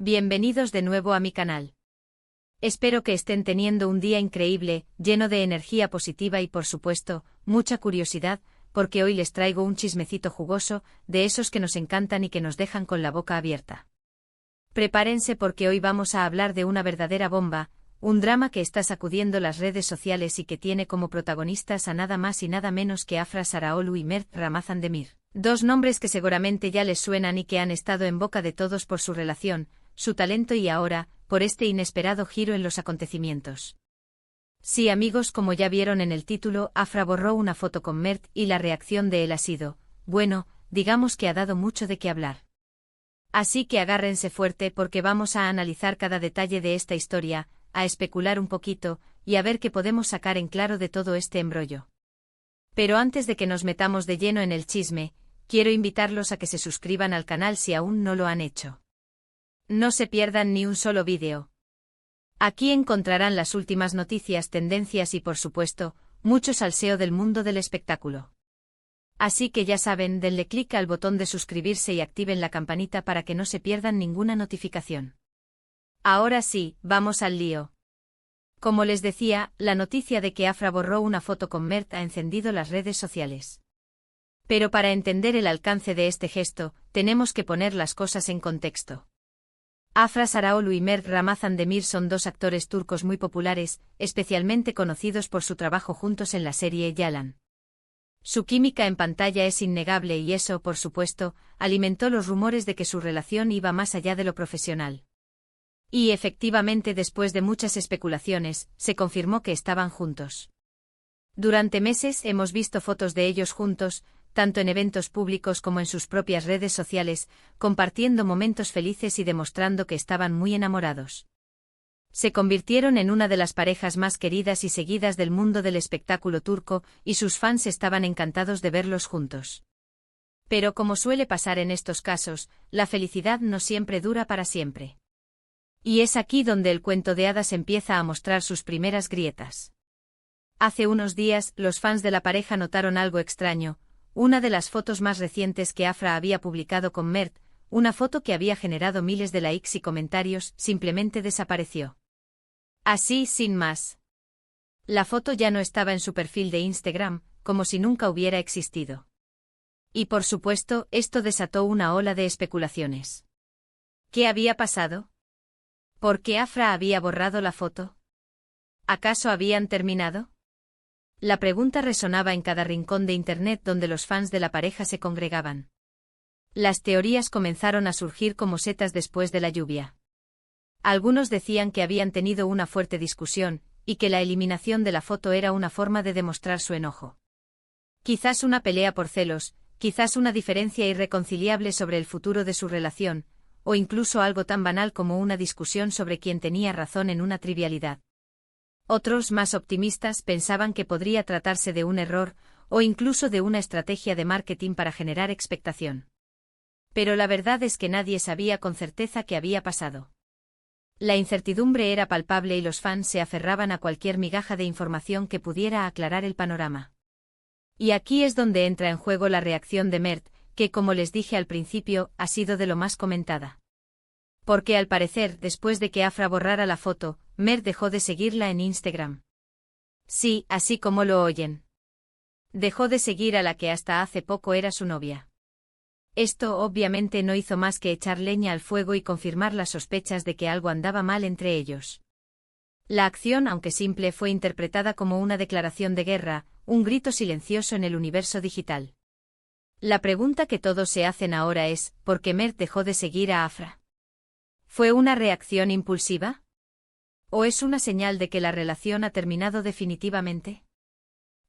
Bienvenidos de nuevo a mi canal. Espero que estén teniendo un día increíble, lleno de energía positiva y por supuesto, mucha curiosidad, porque hoy les traigo un chismecito jugoso, de esos que nos encantan y que nos dejan con la boca abierta. Prepárense porque hoy vamos a hablar de una verdadera bomba, un drama que está sacudiendo las redes sociales y que tiene como protagonistas a nada más y nada menos que Afra Saraaolu y Mert Ramazan Demir. Dos nombres que seguramente ya les suenan y que han estado en boca de todos por su relación, su talento y ahora, por este inesperado giro en los acontecimientos. Sí, amigos, como ya vieron en el título, Afra borró una foto con Mert y la reacción de él ha sido, bueno, digamos que ha dado mucho de qué hablar. Así que agárrense fuerte porque vamos a analizar cada detalle de esta historia, a especular un poquito, y a ver qué podemos sacar en claro de todo este embrollo. Pero antes de que nos metamos de lleno en el chisme, quiero invitarlos a que se suscriban al canal si aún no lo han hecho. No se pierdan ni un solo vídeo. Aquí encontrarán las últimas noticias, tendencias y por supuesto, mucho salseo del mundo del espectáculo. Así que ya saben, denle clic al botón de suscribirse y activen la campanita para que no se pierdan ninguna notificación. Ahora sí, vamos al lío. Como les decía, la noticia de que Afra borró una foto con Mert ha encendido las redes sociales. Pero para entender el alcance de este gesto, tenemos que poner las cosas en contexto. Afra Saraaolu y Mert Ramazan Demir son dos actores turcos muy populares, especialmente conocidos por su trabajo juntos en la serie Yalan. Su química en pantalla es innegable y eso, por supuesto, alimentó los rumores de que su relación iba más allá de lo profesional. Y efectivamente, después de muchas especulaciones, se confirmó que estaban juntos. Durante meses hemos visto fotos de ellos juntos, tanto en eventos públicos como en sus propias redes sociales, compartiendo momentos felices y demostrando que estaban muy enamorados. Se convirtieron en una de las parejas más queridas y seguidas del mundo del espectáculo turco, y sus fans estaban encantados de verlos juntos. Pero como suele pasar en estos casos, la felicidad no siempre dura para siempre. Y es aquí donde el cuento de hadas empieza a mostrar sus primeras grietas. Hace unos días, los fans de la pareja notaron algo extraño. Una de las fotos más recientes que Afra había publicado con Mert, una foto que había generado miles de likes y comentarios, simplemente desapareció. Así, sin más. La foto ya no estaba en su perfil de Instagram, como si nunca hubiera existido. Y por supuesto, esto desató una ola de especulaciones. ¿Qué había pasado? ¿Por qué Afra había borrado la foto? ¿Acaso habían terminado? La pregunta resonaba en cada rincón de Internet donde los fans de la pareja se congregaban. Las teorías comenzaron a surgir como setas después de la lluvia. Algunos decían que habían tenido una fuerte discusión, y que la eliminación de la foto era una forma de demostrar su enojo. Quizás una pelea por celos, quizás una diferencia irreconciliable sobre el futuro de su relación, o incluso algo tan banal como una discusión sobre quién tenía razón en una trivialidad. Otros, más optimistas, pensaban que podría tratarse de un error, o incluso de una estrategia de marketing para generar expectación. Pero la verdad es que nadie sabía con certeza qué había pasado. La incertidumbre era palpable y los fans se aferraban a cualquier migaja de información que pudiera aclarar el panorama. Y aquí es donde entra en juego la reacción de Mert, que como les dije al principio, ha sido de lo más comentada. Porque al parecer, después de que Afra borrara la foto, Mert dejó de seguirla en Instagram. Sí, así como lo oyen. Dejó de seguir a la que hasta hace poco era su novia. Esto obviamente no hizo más que echar leña al fuego y confirmar las sospechas de que algo andaba mal entre ellos. La acción, aunque simple, fue interpretada como una declaración de guerra, un grito silencioso en el universo digital. La pregunta que todos se hacen ahora es, ¿por qué Mert dejó de seguir a Afra? ¿Fue una reacción impulsiva? ¿O es una señal de que la relación ha terminado definitivamente?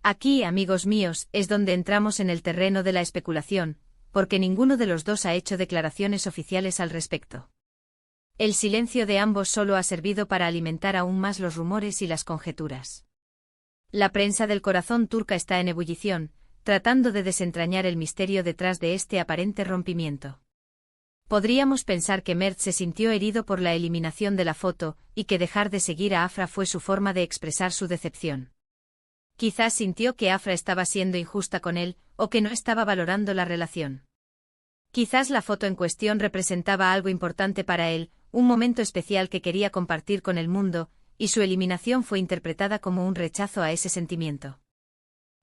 Aquí, amigos míos, es donde entramos en el terreno de la especulación, porque ninguno de los dos ha hecho declaraciones oficiales al respecto. El silencio de ambos solo ha servido para alimentar aún más los rumores y las conjeturas. La prensa del corazón turca está en ebullición, tratando de desentrañar el misterio detrás de este aparente rompimiento. Podríamos pensar que Mert se sintió herido por la eliminación de la foto, y que dejar de seguir a Afra fue su forma de expresar su decepción. Quizás sintió que Afra estaba siendo injusta con él, o que no estaba valorando la relación. Quizás la foto en cuestión representaba algo importante para él, un momento especial que quería compartir con el mundo, y su eliminación fue interpretada como un rechazo a ese sentimiento.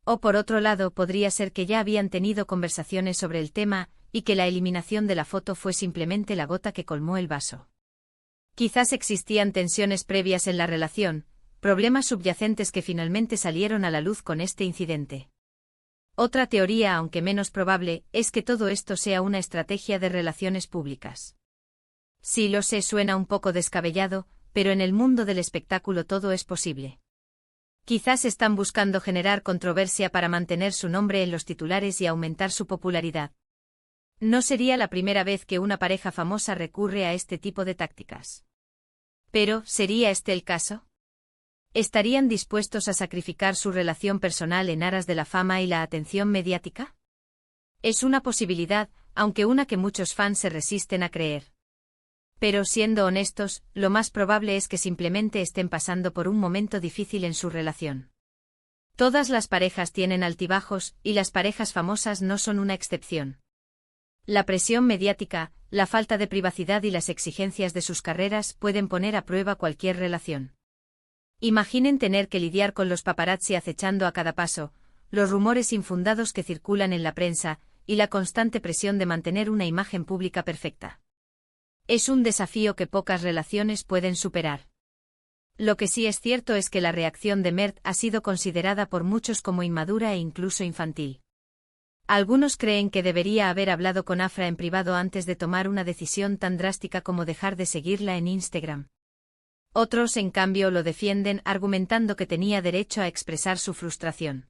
O por otro lado, podría ser que ya habían tenido conversaciones sobre el tema, y que la eliminación de la foto fue simplemente la gota que colmó el vaso. Quizás existían tensiones previas en la relación, problemas subyacentes que finalmente salieron a la luz con este incidente. Otra teoría, aunque menos probable, es que todo esto sea una estrategia de relaciones públicas. Sí, lo sé, suena un poco descabellado, pero en el mundo del espectáculo todo es posible. Quizás están buscando generar controversia para mantener su nombre en los titulares y aumentar su popularidad. No sería la primera vez que una pareja famosa recurre a este tipo de tácticas. Pero, ¿sería este el caso? ¿Estarían dispuestos a sacrificar su relación personal en aras de la fama y la atención mediática? Es una posibilidad, aunque una que muchos fans se resisten a creer. Pero siendo honestos, lo más probable es que simplemente estén pasando por un momento difícil en su relación. Todas las parejas tienen altibajos, y las parejas famosas no son una excepción. La presión mediática, la falta de privacidad y las exigencias de sus carreras pueden poner a prueba cualquier relación. Imaginen tener que lidiar con los paparazzi acechando a cada paso, los rumores infundados que circulan en la prensa, y la constante presión de mantener una imagen pública perfecta. Es un desafío que pocas relaciones pueden superar. Lo que sí es cierto es que la reacción de Mert ha sido considerada por muchos como inmadura e incluso infantil. Algunos creen que debería haber hablado con Afra en privado antes de tomar una decisión tan drástica como dejar de seguirla en Instagram. Otros, en cambio, lo defienden argumentando que tenía derecho a expresar su frustración.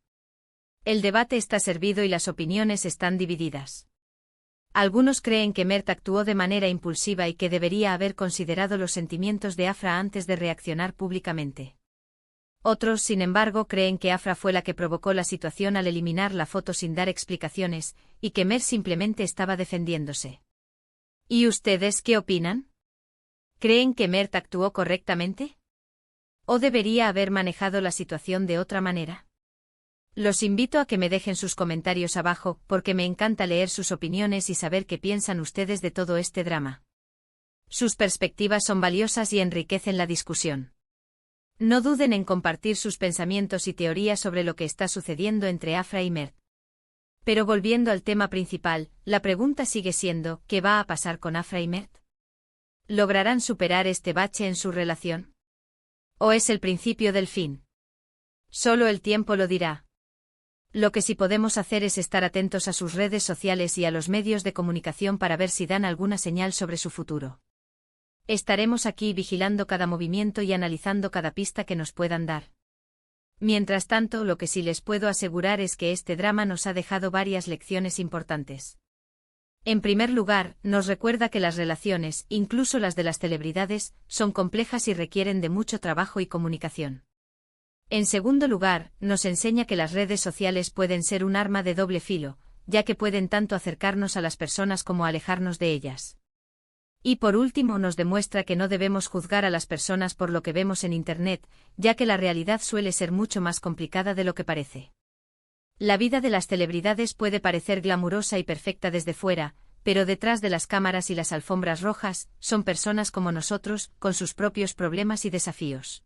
El debate está servido y las opiniones están divididas. Algunos creen que Mert actuó de manera impulsiva y que debería haber considerado los sentimientos de Afra antes de reaccionar públicamente. Otros, sin embargo, creen que Afra fue la que provocó la situación al eliminar la foto sin dar explicaciones, y que Mert simplemente estaba defendiéndose. ¿Y ustedes qué opinan? ¿Creen que Mert actuó correctamente? ¿O debería haber manejado la situación de otra manera? Los invito a que me dejen sus comentarios abajo, porque me encanta leer sus opiniones y saber qué piensan ustedes de todo este drama. Sus perspectivas son valiosas y enriquecen la discusión. No duden en compartir sus pensamientos y teorías sobre lo que está sucediendo entre Afra y Mert. Pero volviendo al tema principal, la pregunta sigue siendo, ¿qué va a pasar con Afra y Mert? ¿Lograrán superar este bache en su relación? ¿O es el principio del fin? Solo el tiempo lo dirá. Lo que sí podemos hacer es estar atentos a sus redes sociales y a los medios de comunicación para ver si dan alguna señal sobre su futuro. Estaremos aquí vigilando cada movimiento y analizando cada pista que nos puedan dar. Mientras tanto, lo que sí les puedo asegurar es que este drama nos ha dejado varias lecciones importantes. En primer lugar, nos recuerda que las relaciones, incluso las de las celebridades, son complejas y requieren de mucho trabajo y comunicación. En segundo lugar, nos enseña que las redes sociales pueden ser un arma de doble filo, ya que pueden tanto acercarnos a las personas como alejarnos de ellas. Y por último, nos demuestra que no debemos juzgar a las personas por lo que vemos en Internet, ya que la realidad suele ser mucho más complicada de lo que parece. La vida de las celebridades puede parecer glamurosa y perfecta desde fuera, pero detrás de las cámaras y las alfombras rojas, son personas como nosotros, con sus propios problemas y desafíos.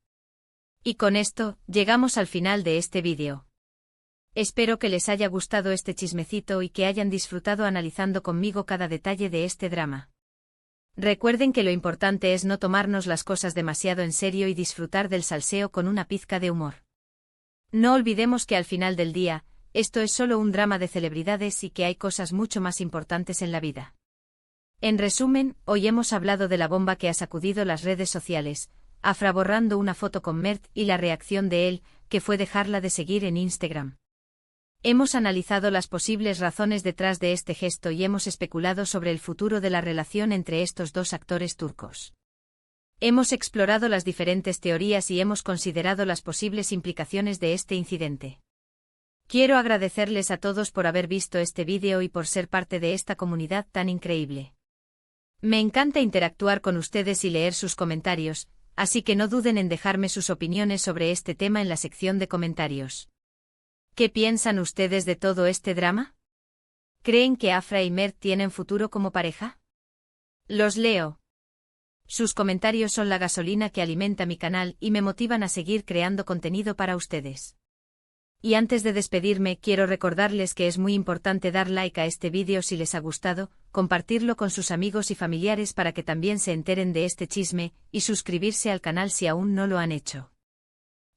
Y con esto, llegamos al final de este vídeo. Espero que les haya gustado este chismecito y que hayan disfrutado analizando conmigo cada detalle de este drama. Recuerden que lo importante es no tomarnos las cosas demasiado en serio y disfrutar del salseo con una pizca de humor. No olvidemos que al final del día, esto es solo un drama de celebridades y que hay cosas mucho más importantes en la vida. En resumen, hoy hemos hablado de la bomba que ha sacudido las redes sociales, Afra borrando una foto con Mert y la reacción de él, que fue dejarla de seguir en Instagram. Hemos analizado las posibles razones detrás de este gesto y hemos especulado sobre el futuro de la relación entre estos dos actores turcos. Hemos explorado las diferentes teorías y hemos considerado las posibles implicaciones de este incidente. Quiero agradecerles a todos por haber visto este vídeo y por ser parte de esta comunidad tan increíble. Me encanta interactuar con ustedes y leer sus comentarios, así que no duden en dejarme sus opiniones sobre este tema en la sección de comentarios. ¿Qué piensan ustedes de todo este drama? ¿Creen que Afra y Mert tienen futuro como pareja? Los leo. Sus comentarios son la gasolina que alimenta mi canal y me motivan a seguir creando contenido para ustedes. Y antes de despedirme, quiero recordarles que es muy importante dar like a este vídeo si les ha gustado, compartirlo con sus amigos y familiares para que también se enteren de este chisme, y suscribirse al canal si aún no lo han hecho.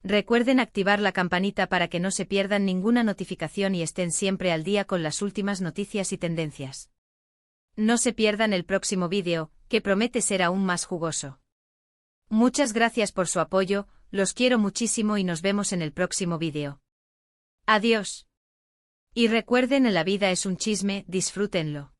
Recuerden activar la campanita para que no se pierdan ninguna notificación y estén siempre al día con las últimas noticias y tendencias. No se pierdan el próximo vídeo, que promete ser aún más jugoso. Muchas gracias por su apoyo, los quiero muchísimo y nos vemos en el próximo vídeo. Adiós. Y recuerden, en la vida es un chisme, disfrútenlo.